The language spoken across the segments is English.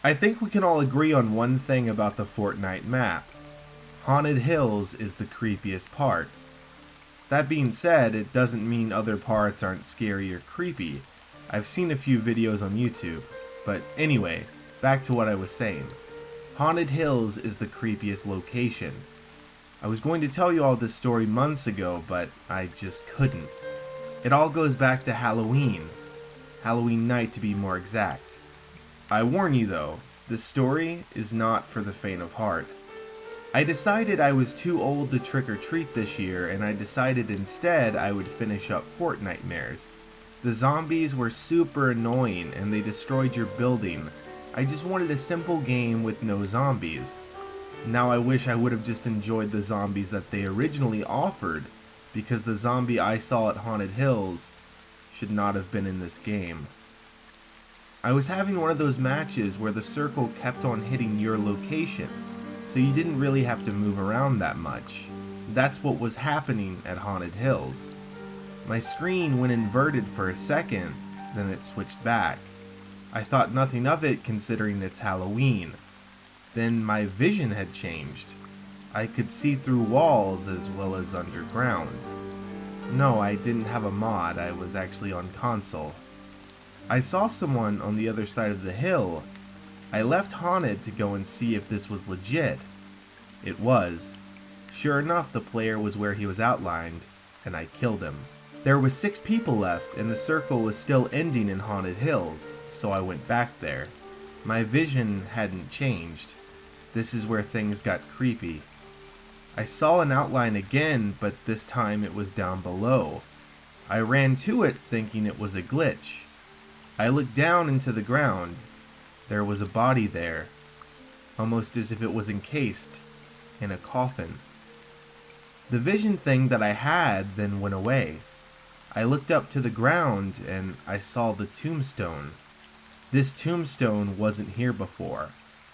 I think we can all agree on one thing about the Fortnite map. Haunted Hills is the creepiest part. That being said, it doesn't mean other parts aren't scary or creepy. I've seen a few videos on YouTube. But anyway, back to what I was saying. Haunted Hills is the creepiest location. I was going to tell you all this story months ago, but I just couldn't. It all goes back to Halloween. Halloween night to be more exact. I warn you though, this story is not for the faint of heart. I decided I was too old to trick or treat this year, and I decided instead I would finish up Fortnitemares. The zombies were super annoying and they destroyed your building. I just wanted a simple game with no zombies. Now I wish I would have just enjoyed the zombies that they originally offered, because the zombie I saw at Haunted Hills should not have been in this game. I was having one of those matches where the circle kept on hitting your location, so you didn't really have to move around that much. That's what was happening at Haunted Hills. My screen went inverted for a second, then it switched back. I thought nothing of it considering it's Halloween. Then my vision had changed. I could see through walls as well as underground. No, I didn't have a mod, I was actually on console. I saw someone on the other side of the hill. I left Haunted to go and see if this was legit. It was. Sure enough, the player was where he was outlined, and I killed him. There was 6 people left, and the circle was still ending in Haunted Hills, so I went back there. My vision hadn't changed. This is where things got creepy. I saw an outline again, but this time it was down below. I ran to it thinking it was a glitch. I looked down into the ground. There was a body there, almost as if it was encased in a coffin. The vision thing that I had then went away. I looked up to the ground and I saw the tombstone. This tombstone wasn't here before.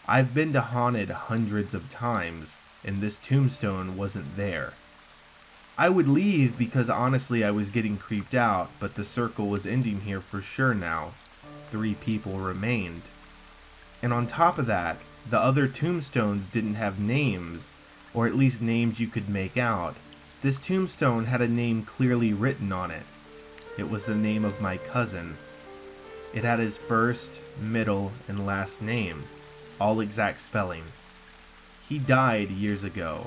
I've been to Haunted hundreds of times, and this tombstone wasn't there. I would leave because honestly I was getting creeped out, but the circle was ending here for sure now. 3 people remained. And on top of that, the other tombstones didn't have names, or at least names you could make out. This tombstone had a name clearly written on it. It was the name of my cousin. It had his first, middle, and last name, all exact spelling. He died years ago.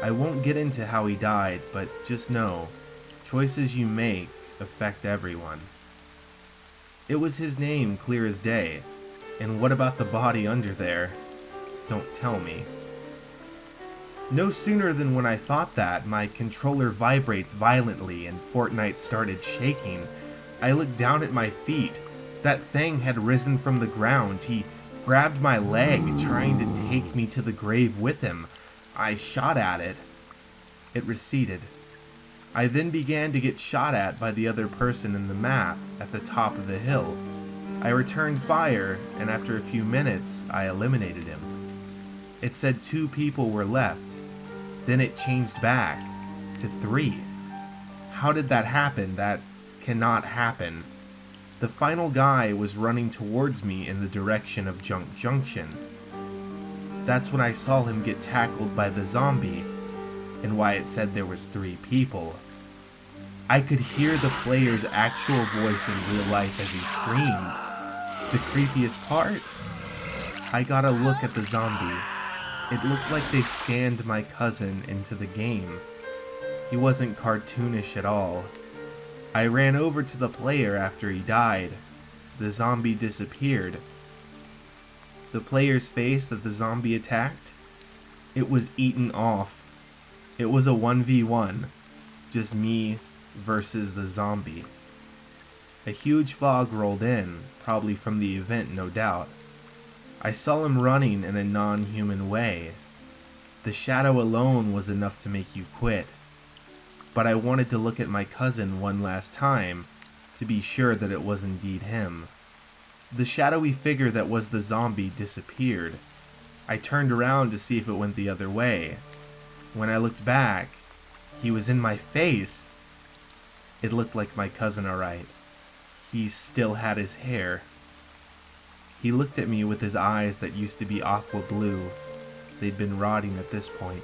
I won't get into how he died, but just know, choices you make affect everyone. It was his name clear as day, and what about the body under there? Don't tell me. No sooner than when I thought that, my controller vibrates violently and Fortnite started shaking. I looked down at my feet. That thing had risen from the ground. He grabbed my leg, trying to take me to the grave with him. I shot at it. It receded. I then began to get shot at by the other person in the map at the top of the hill. I returned fire, and after a few minutes, I eliminated him. It said 2 people were left. Then it changed back to 3. How did that happen? That cannot happen. The final guy was running towards me in the direction of Junk Junction. That's when I saw him get tackled by the zombie, and why it said there was 3 people. I could hear the player's actual voice in real life as he screamed. The creepiest part? I got a look at the zombie. It looked like they scanned my cousin into the game. He wasn't cartoonish at all. I ran over to the player after he died. The zombie disappeared. The player's face that the zombie attacked? It was eaten off. It was a 1v1. Just me versus the zombie. A huge fog rolled in, probably from the event, no doubt. I saw him running in a non-human way. The shadow alone was enough to make you quit. But I wanted to look at my cousin one last time, to be sure that it was indeed him. The shadowy figure that was the zombie disappeared. I turned around to see if it went the other way. When I looked back, he was in my face. It looked like my cousin, alright. He still had his hair. He looked at me with his eyes that used to be aqua blue. They'd been rotting at this point.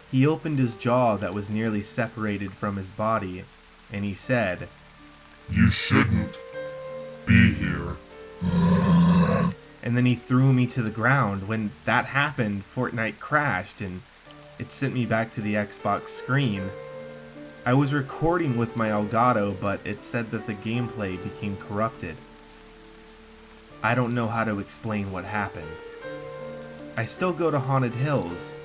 He opened his jaw that was nearly separated from his body, and he said, "You shouldn't be here." And then he threw me to the ground. When that happened, Fortnite crashed and it sent me back to the Xbox screen. I was recording with my Elgato, but it said that the gameplay became corrupted. I don't know how to explain what happened. I still go to Haunted Hills.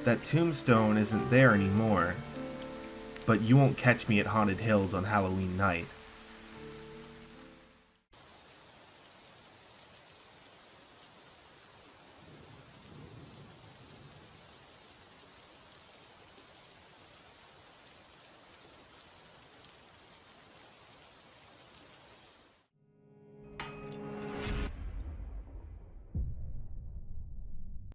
That tombstone isn't there anymore. But you won't catch me at Haunted Hills on Halloween night.